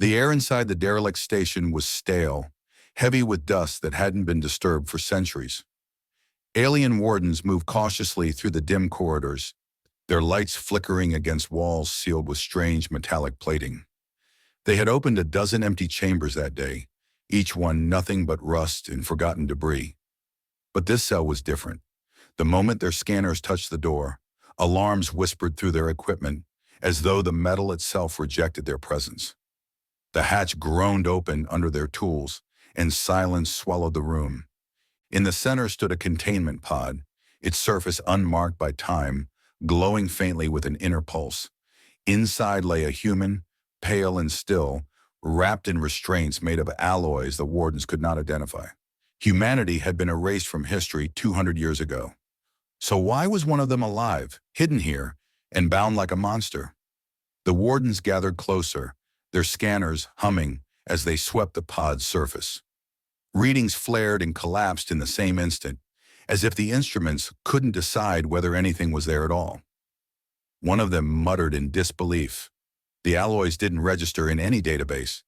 The air inside the derelict station was stale, heavy with dust that hadn't been disturbed for centuries. Alien wardens moved cautiously through the dim corridors, their lights flickering against walls sealed with strange metallic plating. They had opened a dozen empty chambers that day, each one nothing but rust and forgotten debris. But this cell was different. The moment their scanners touched the door, alarms whispered through their equipment, as though the metal itself rejected their presence. The hatch groaned open under their tools, and silence swallowed the room. In the center stood a containment pod, its surface unmarked by time, glowing faintly with an inner pulse. Inside lay a human, pale and still, wrapped in restraints made of alloys the wardens could not identify. Humanity had been erased from history 200 years ago. So why was one of them alive, hidden here, and bound like a monster? The wardens gathered closer, their scanners humming as they swept the pod's surface. Readings flared and collapsed in the same instant, as if the instruments couldn't decide whether anything was there at all. One of them muttered in disbelief. The alloys didn't register in any database.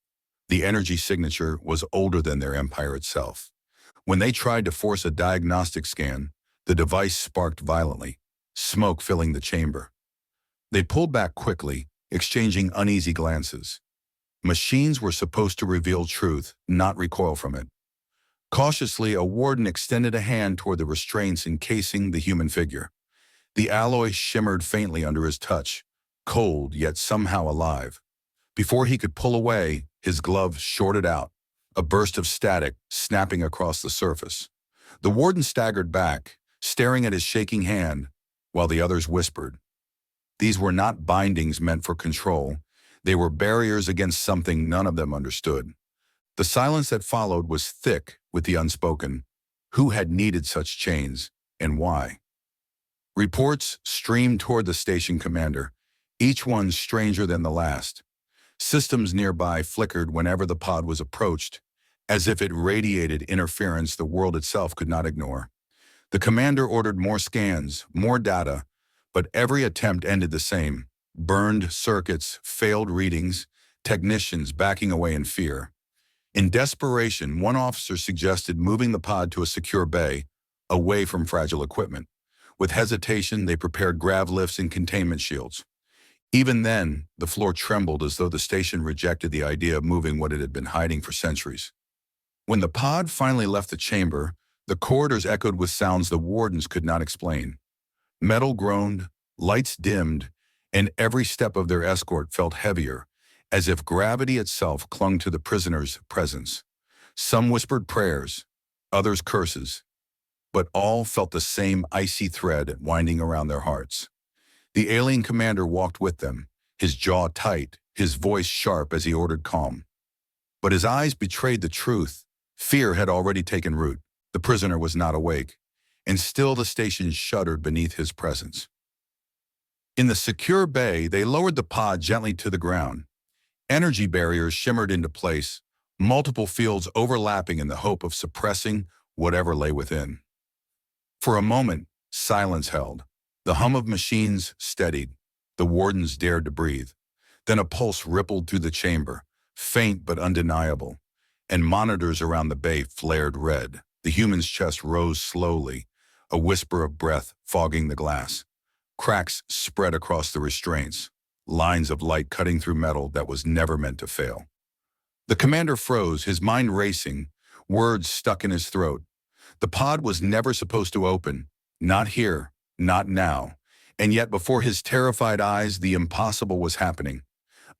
The energy signature was older than their empire itself. When they tried to force a diagnostic scan, the device sparked violently, smoke filling the chamber. They pulled back quickly, exchanging uneasy glances. Machines were supposed to reveal truth, not recoil from it. Cautiously, a warden extended a hand toward the restraints encasing the human figure. The alloy shimmered faintly under his touch, cold yet somehow alive. Before he could pull away, his glove shorted out, a burst of static snapping across the surface. The warden staggered back, staring at his shaking hand, while the others whispered. These were not bindings meant for control. They were barriers against something none of them understood. The silence that followed was thick with the unspoken. Who had needed such chains, and why? Reports streamed toward the station commander, each one stranger than the last. Systems nearby flickered whenever the pod was approached, as if it radiated interference the world itself could not ignore. The commander ordered more scans, more data, but every attempt ended the same. Burned circuits, failed readings, technicians backing away in fear. In desperation, one officer suggested moving the pod to a secure bay, away from fragile equipment. With hesitation, they prepared grav lifts and containment shields. Even then, the floor trembled as though the station rejected the idea of moving what it had been hiding for centuries. When the pod finally left the chamber, the corridors echoed with sounds the wardens could not explain. Metal groaned, lights dimmed, and every step of their escort felt heavier, as if gravity itself clung to the prisoner's presence. Some whispered prayers, others curses, but all felt the same icy thread winding around their hearts. The alien commander walked with them, his jaw tight, his voice sharp as he ordered calm. But his eyes betrayed the truth. Fear had already taken root. The prisoner was not awake, and still the station shuddered beneath his presence. In the secure bay, they lowered the pod gently to the ground. Energy barriers shimmered into place, multiple fields overlapping in the hope of suppressing whatever lay within. For a moment, silence held. The hum of machines steadied. The wardens dared to breathe. Then a pulse rippled through the chamber, faint but undeniable, and monitors around the bay flared red. The human's chest rose slowly, a whisper of breath fogging the glass. Cracks spread across the restraints, lines of light cutting through metal that was never meant to fail. The commander froze, his mind racing, words stuck in his throat. The pod was never supposed to open. Not here, not now. And yet before his terrified eyes, the impossible was happening.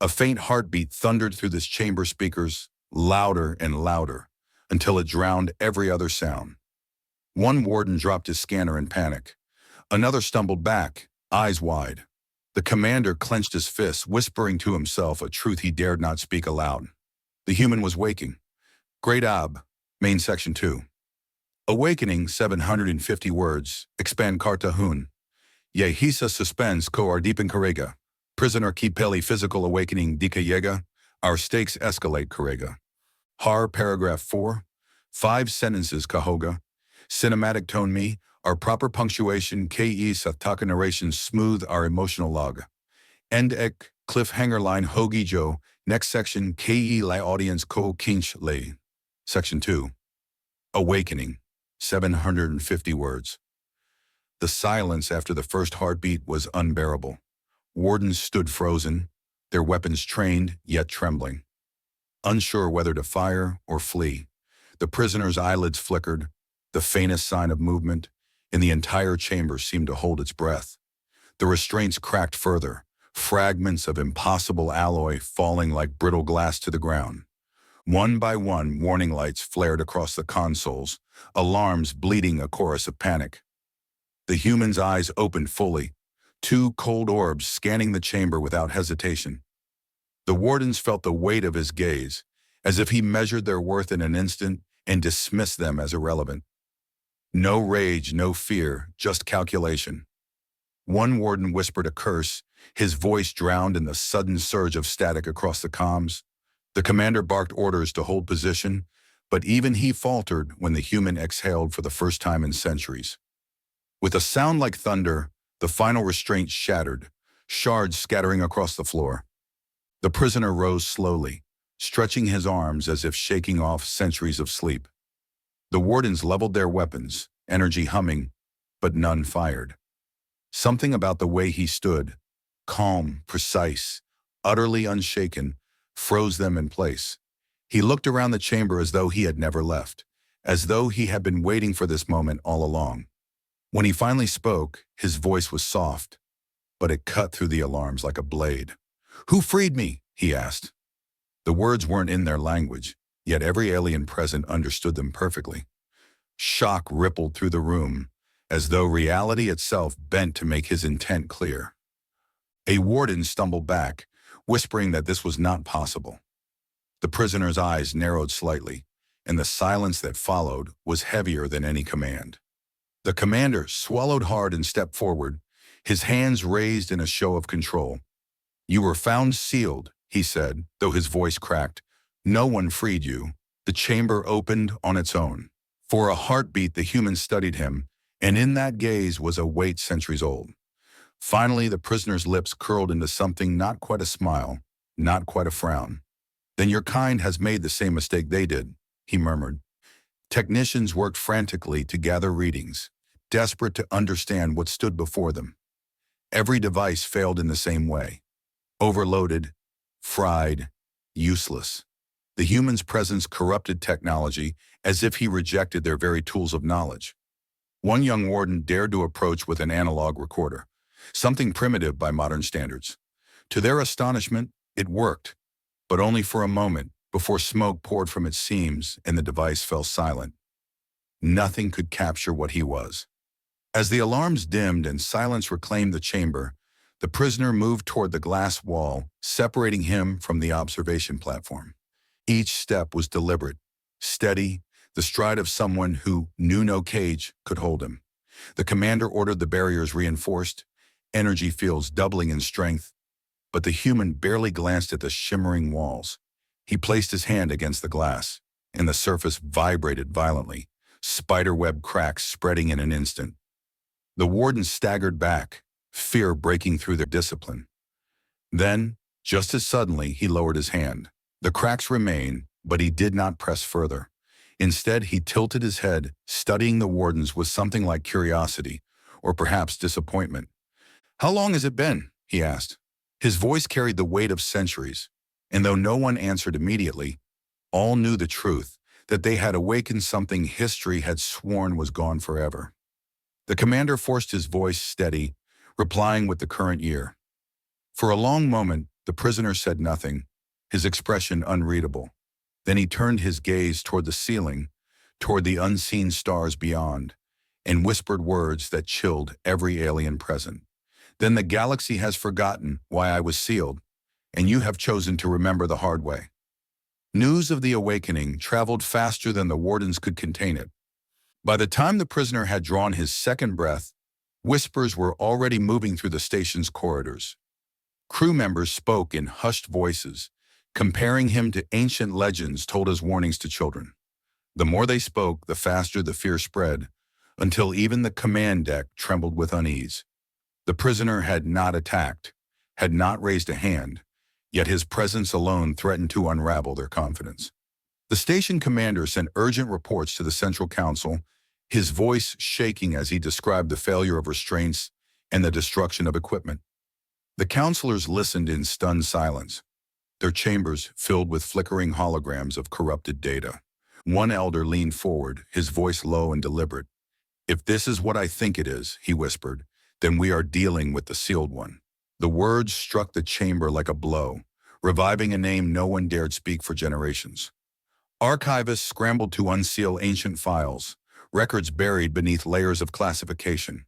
A faint heartbeat thundered through this chamber speakers, louder and louder, until it drowned every other sound. One warden dropped his scanner in panic. Another stumbled back, eyes wide. The commander clenched his fists, whispering to himself a truth he dared not speak aloud. The human was waking. Great Ab, main section 2. Awakening 750 words, expand Kartahun. Yehisa suspends ko ardipan karega. Prisoner kipeli physical awakening dikayega. Our stakes escalate karega. Har paragraph 4. 5 sentences kahoga. Cinematic tone me. Our proper punctuation ke sataka narration smooth our emotional log. End ek cliffhanger line hogi jo Next section, Ke la audience ko kinch le. Section 2. Awakening. 750 words. The silence after the first heartbeat was unbearable. Wardens stood frozen, their weapons trained yet trembling, unsure whether to fire or flee. The prisoner's eyelids flickered, the faintest sign of movement, and the entire chamber seemed to hold its breath. The restraints cracked further, fragments of impossible alloy falling like brittle glass to the ground. One by one, warning lights flared across the consoles, alarms bleeding a chorus of panic. The human's eyes opened fully, two cold orbs scanning the chamber without hesitation. The wardens felt the weight of his gaze, as if he measured their worth in an instant and dismissed them as irrelevant. No rage, no fear, just calculation. One warden whispered a curse, his voice drowned in the sudden surge of static across the comms. The commander barked orders to hold position, but even he faltered when the human exhaled for the first time in centuries. With a sound like thunder, the final restraint shattered, shards scattering across the floor. The prisoner rose slowly, stretching his arms as if shaking off centuries of sleep. The wardens leveled their weapons, energy humming, but none fired. Something about the way he stood, calm, precise, utterly unshaken, froze them in place. He looked around the chamber as though he had never left, as though he had been waiting for this moment all along. When he finally spoke, his voice was soft, but it cut through the alarms like a blade. "Who freed me?" he asked. The words weren't in their language, yet every alien present understood them perfectly. Shock rippled through the room, as though reality itself bent to make his intent clear. A warden stumbled back, whispering that this was not possible. The prisoner's eyes narrowed slightly, and the silence that followed was heavier than any command. The commander swallowed hard and stepped forward, his hands raised in a show of control. "You were found sealed," he said, though his voice cracked. "No one freed you. The chamber opened on its own." For a heartbeat, the human studied him, and in that gaze was a weight centuries old. Finally, the prisoner's lips curled into something not quite a smile, not quite a frown. "Then your kind has made the same mistake they did," he murmured. Technicians worked frantically to gather readings, desperate to understand what stood before them. Every device failed in the same way. Overloaded, fried, useless. The human's presence corrupted technology as if he rejected their very tools of knowledge. One young warden dared to approach with an analog recorder, something primitive by modern standards. To their astonishment, it worked, but only for a moment before smoke poured from its seams and the device fell silent. Nothing could capture what he was. As the alarms dimmed and silence reclaimed the chamber, the prisoner moved toward the glass wall, separating him from the observation platform. Each step was deliberate, steady, the stride of someone who knew no cage could hold him. The commander ordered the barriers reinforced, energy fields doubling in strength, but the human barely glanced at the shimmering walls. He placed his hand against the glass, and the surface vibrated violently, spiderweb cracks spreading in an instant. The warden staggered back, fear breaking through their discipline. Then, just as suddenly, he lowered his hand. The cracks remained, but he did not press further. Instead, he tilted his head, studying the wardens with something like curiosity, or perhaps disappointment. "How long has it been?" he asked. His voice carried the weight of centuries, and though no one answered immediately, all knew the truth, that they had awakened something history had sworn was gone forever. The commander forced his voice steady, replying with the current year. For a long moment, the prisoner said nothing, his expression unreadable. Then he turned his gaze toward the ceiling, toward the unseen stars beyond, and whispered words that chilled every alien present. "Then the galaxy has forgotten why I was sealed, and you have chosen to remember the hard way." News of the awakening traveled faster than the wardens could contain it. By the time the prisoner had drawn his second breath, whispers were already moving through the station's corridors. Crew members spoke in hushed voices, comparing him to ancient legends told as warnings to children. The more they spoke, the faster the fear spread, until even the command deck trembled with unease. The prisoner had not attacked, had not raised a hand, yet his presence alone threatened to unravel their confidence. The station commander sent urgent reports to the Central Council, his voice shaking as he described the failure of restraints and the destruction of equipment. The counselors listened in stunned silence, their chambers filled with flickering holograms of corrupted data. One elder leaned forward, his voice low and deliberate. "If this is what I think it is," he whispered, "then we are dealing with the sealed one." The words struck the chamber like a blow, reviving a name no one dared speak for generations. Archivists scrambled to unseal ancient files, records buried beneath layers of classification.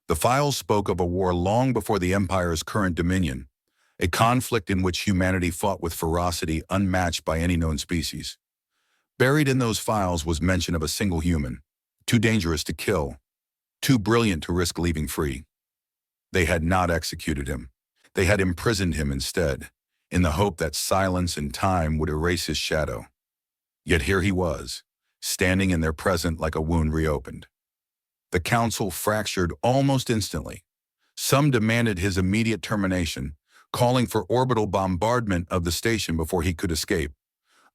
The files spoke of a war long before the Empire's current dominion, a conflict in which humanity fought with ferocity unmatched by any known species. Buried in those files was mention of a single human, too dangerous to kill, too brilliant to risk leaving free. They had not executed him. They had imprisoned him instead, in the hope that silence and time would erase his shadow. Yet here he was, standing in their present like a wound reopened. The council fractured almost instantly. Some demanded his immediate termination, calling for orbital bombardment of the station before he could escape.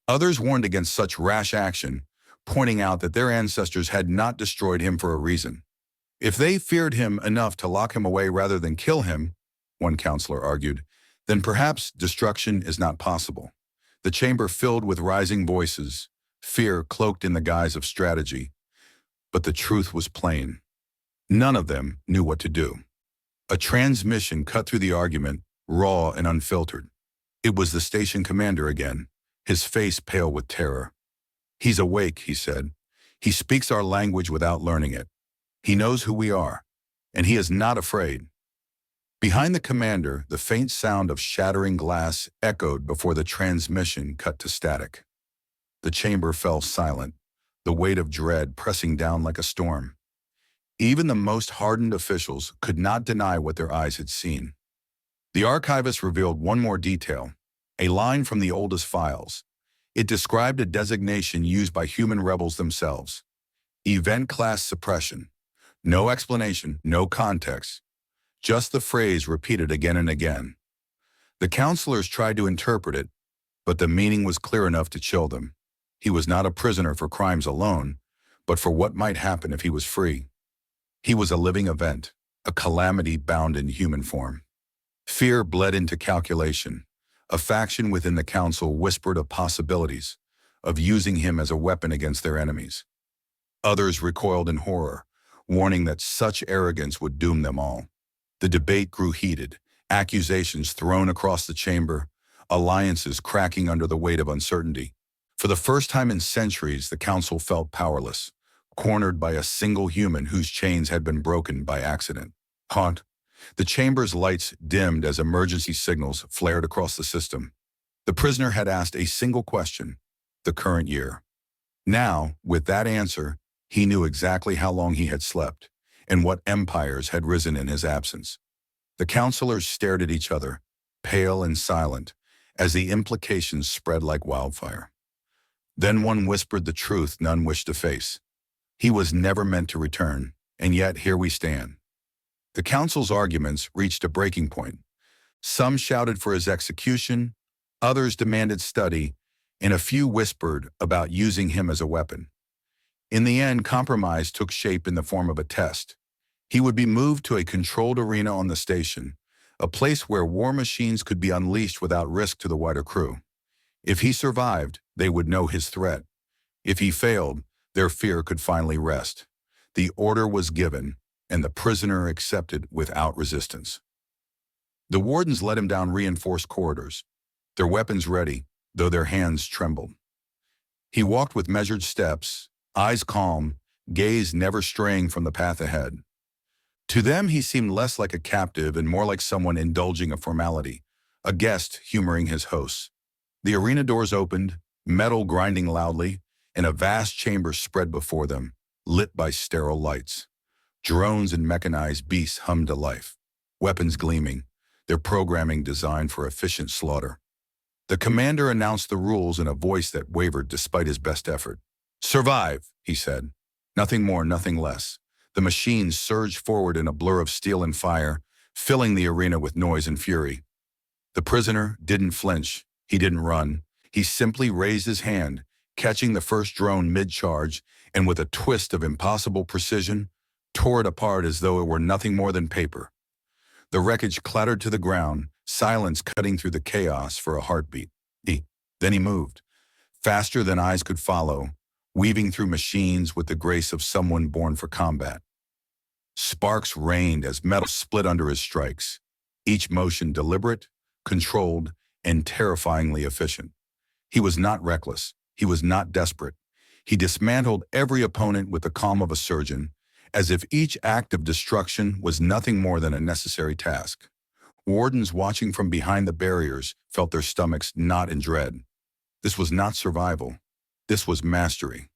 Others warned against such rash action, pointing out that their ancestors had not destroyed him for a reason. If they feared him enough to lock him away rather than kill him, one counselor argued, then perhaps destruction is not possible. The chamber filled with rising voices, fear cloaked in the guise of strategy. But the truth was plain. None of them knew what to do. A transmission cut through the argument, raw and unfiltered. It was the station commander again, his face pale with terror. "He's awake," he said. "He speaks our language without learning it. He knows who we are, and he is not afraid." Behind the commander, the faint sound of shattering glass echoed before the transmission cut to static. The chamber fell silent, the weight of dread pressing down like a storm. Even the most hardened officials could not deny what their eyes had seen. The archivist revealed one more detail, a line from the oldest files. It described a designation used by human rebels themselves. Event class suppression. No explanation, no context. Just the phrase repeated again and again. The counselors tried to interpret it, but the meaning was clear enough to chill them. He was not a prisoner for crimes alone, but for what might happen if he was free. He was a living event, a calamity bound in human form. Fear bled into calculation. A faction within the council whispered of possibilities, of using him as a weapon against their enemies. Others recoiled in horror, warning that such arrogance would doom them all. The debate grew heated, accusations thrown across the chamber, alliances cracking under the weight of uncertainty. For the first time in centuries, the council felt powerless, cornered by a single human whose chains had been broken by accident. The chamber's lights dimmed as emergency signals flared across the system. The prisoner had asked a single question, the current year. Now, with that answer, he knew exactly how long he had slept and what empires had risen in his absence. The counselors stared at each other, pale and silent, as the implications spread like wildfire. Then one whispered the truth none wished to face. He was never meant to return, and yet here we stand. The council's arguments reached a breaking point. Some shouted for his execution, others demanded study, and a few whispered about using him as a weapon. In the end, compromise took shape in the form of a test. He would be moved to a controlled arena on the station, a place where war machines could be unleashed without risk to the wider crew. If he survived, they would know his threat. If he failed, their fear could finally rest. The order was given, and the prisoner accepted without resistance. The wardens led him down reinforced corridors, their weapons ready, though their hands trembled. He walked with measured steps, eyes calm, gaze never straying from the path ahead. To them, he seemed less like a captive and more like someone indulging a formality, a guest humoring his hosts. The arena doors opened, metal grinding loudly, and a vast chamber spread before them, lit by sterile lights. Drones and mechanized beasts hummed to life, weapons gleaming, their programming designed for efficient slaughter. The commander announced the rules in a voice that wavered despite his best effort. "Survive," he said. Nothing more, nothing less. The machines surged forward in a blur of steel and fire, filling the arena with noise and fury. The prisoner didn't flinch. He didn't run. He simply raised his hand, catching the first drone mid-charge, and with a twist of impossible precision, tore it apart as though it were nothing more than paper. The wreckage clattered to the ground, silence cutting through the chaos for a heartbeat. Then he moved, faster than eyes could follow, weaving through machines with the grace of someone born for combat. Sparks rained as metal split under his strikes, each motion deliberate, controlled, and terrifyingly efficient. He was not reckless. He was not desperate. He dismantled every opponent with the calm of a surgeon, as if each act of destruction was nothing more than a necessary task. Wardens watching from behind the barriers felt their stomachs knot in dread. This was not survival. This was mastery.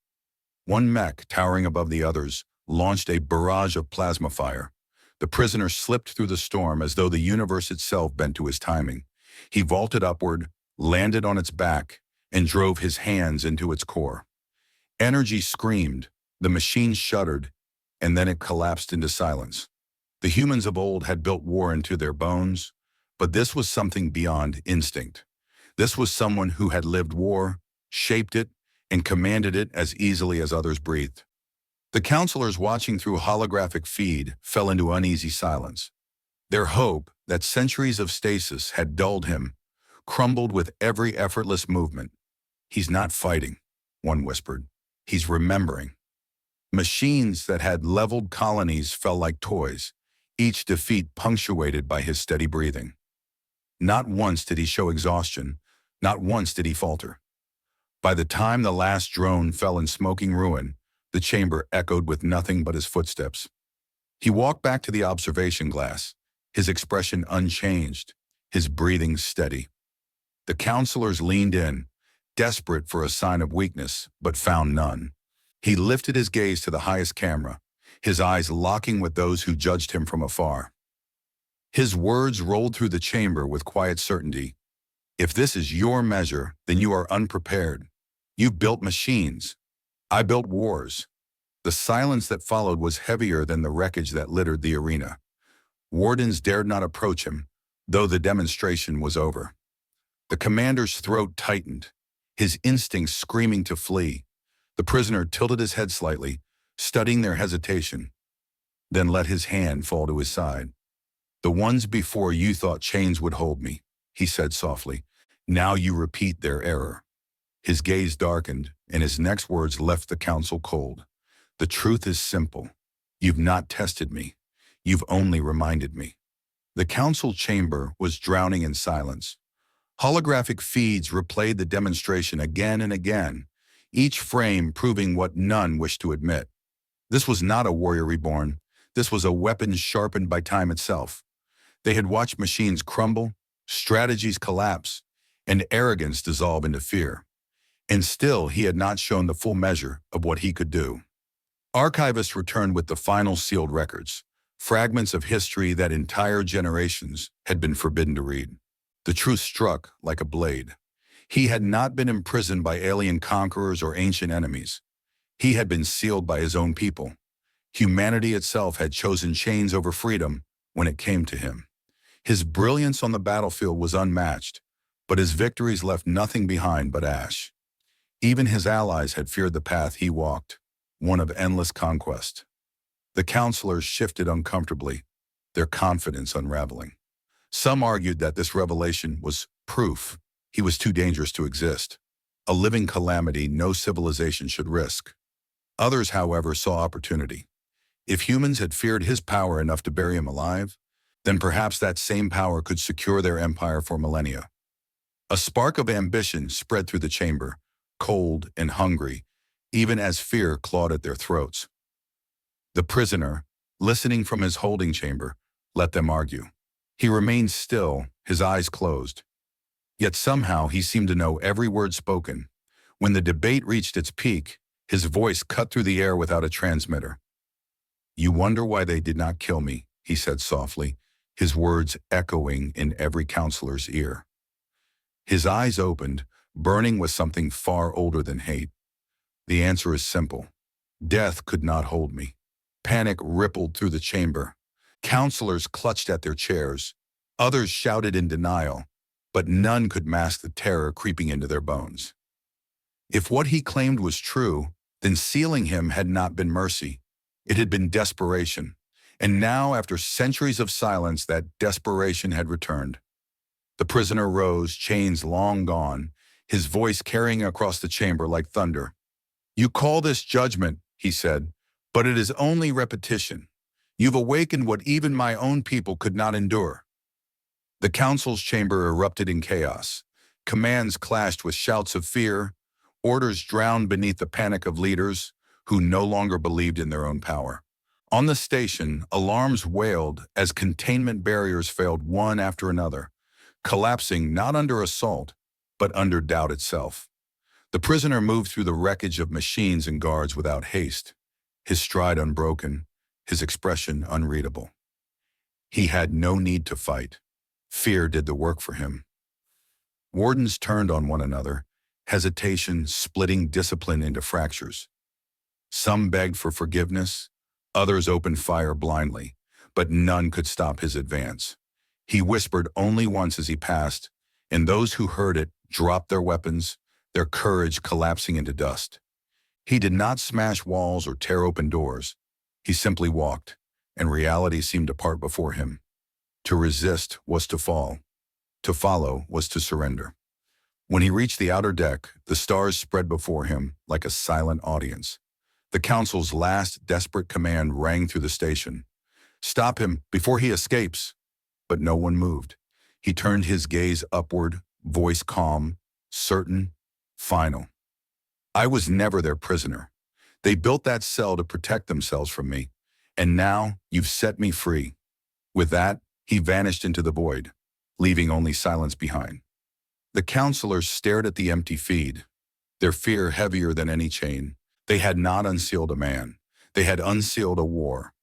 One mech, towering above the others, launched a barrage of plasma fire. The prisoner slipped through the storm as though the universe itself bent to his timing. He vaulted upward, landed on its back, and drove his hands into its core. Energy screamed, the machine shuddered, and then it collapsed into silence. The humans of old had built war into their bones, but this was something beyond instinct. This was someone who had lived war, shaped it, and commanded it as easily as others breathed. The counselors watching through holographic feed fell into uneasy silence. Their hope that centuries of stasis had dulled him crumbled with every effortless movement. "He's not fighting," one whispered. "He's remembering." Machines that had leveled colonies fell like toys, each defeat punctuated by his steady breathing. Not once did he show exhaustion. Not once did he falter. By the time the last drone fell in smoking ruin, the chamber echoed with nothing but his footsteps. He walked back to the observation glass, his expression unchanged, his breathing steady. The counselors leaned in, desperate for a sign of weakness, but found none. He lifted his gaze to the highest camera, his eyes locking with those who judged him from afar. His words rolled through the chamber with quiet certainty. "If this is your measure, then you are unprepared. You've built machines. I built wars." The silence that followed was heavier than the wreckage that littered the arena. Wardens dared not approach him, though the demonstration was over. The commander's throat tightened, his instincts screaming to flee. The prisoner tilted his head slightly, studying their hesitation, then let his hand fall to his side. "The ones before you thought chains would hold me," he said softly. "Now you repeat their error." His gaze darkened, and his next words left the council cold. "The truth is simple. You've not tested me. You've only reminded me." The council chamber was drowning in silence. Holographic feeds replayed the demonstration again and again, each frame proving what none wished to admit. This was not a warrior reborn. This was a weapon sharpened by time itself. They had watched machines crumble, strategies collapse, and arrogance dissolve into fear. And still he had not shown the full measure of what he could do. Archivists returned with the final sealed records, fragments of history that entire generations had been forbidden to read. The truth struck like a blade. He had not been imprisoned by alien conquerors or ancient enemies. He had been sealed by his own people. Humanity itself had chosen chains over freedom when it came to him. His brilliance on the battlefield was unmatched, but his victories left nothing behind but ash. Even his allies had feared the path he walked, one of endless conquest. The counselors shifted uncomfortably, their confidence unraveling. Some argued that this revelation was proof he was too dangerous to exist, a living calamity no civilization should risk. Others, however, saw opportunity. If humans had feared his power enough to bury him alive, then perhaps that same power could secure their empire for millennia. A spark of ambition spread through the chamber, cold and hungry, even as fear clawed at their throats. The prisoner, listening from his holding chamber, let them argue. He remained still, his eyes closed. Yet somehow he seemed to know every word spoken. When the debate reached its peak, his voice cut through the air without a transmitter. "You wonder why they did not kill me," he said softly, his words echoing in every counselor's ear. His eyes opened, burning with something far older than hate. "The answer is simple. Death could not hold me." Panic rippled through the chamber. Counselors clutched at their chairs. Others shouted in denial. but none could mask the terror creeping into their bones. If what he claimed was true, then sealing him had not been mercy. It had been desperation. And now, after centuries of silence, that desperation had returned. The prisoner rose, chains long gone, his voice carrying across the chamber like thunder. "You call this judgment," he said, "but it is only repetition. You've awakened what even my own people could not endure." The council's chamber erupted in chaos. Commands clashed with shouts of fear, orders drowned beneath the panic of leaders who no longer believed in their own power. On the station, alarms wailed as containment barriers failed one after another, collapsing not under assault, but under doubt itself. The prisoner moved through the wreckage of machines and guards without haste, his stride unbroken, his expression unreadable. He had no need to fight. Fear did the work for him. Wardens turned on one another, hesitation splitting discipline into fractures. Some begged for forgiveness, others opened fire blindly, but none could stop his advance. He whispered only once as he passed, and those who heard it dropped their weapons, their courage collapsing into dust. He did not smash walls or tear open doors. He simply walked, and reality seemed to part before him. To resist was to fall. To follow was to surrender. When he reached the outer deck, the stars spread before him like a silent audience. The council's last desperate command rang through the station. "Stop him before he escapes." But no one moved. He turned his gaze upward, voice calm, certain, final. "I was never their prisoner. They built that cell to protect themselves from me, and now you've set me free." With that, he vanished into the void, leaving only silence behind. The counselors stared at the empty feed, their fear heavier than any chain. They had not unsealed a man. They had unsealed a war,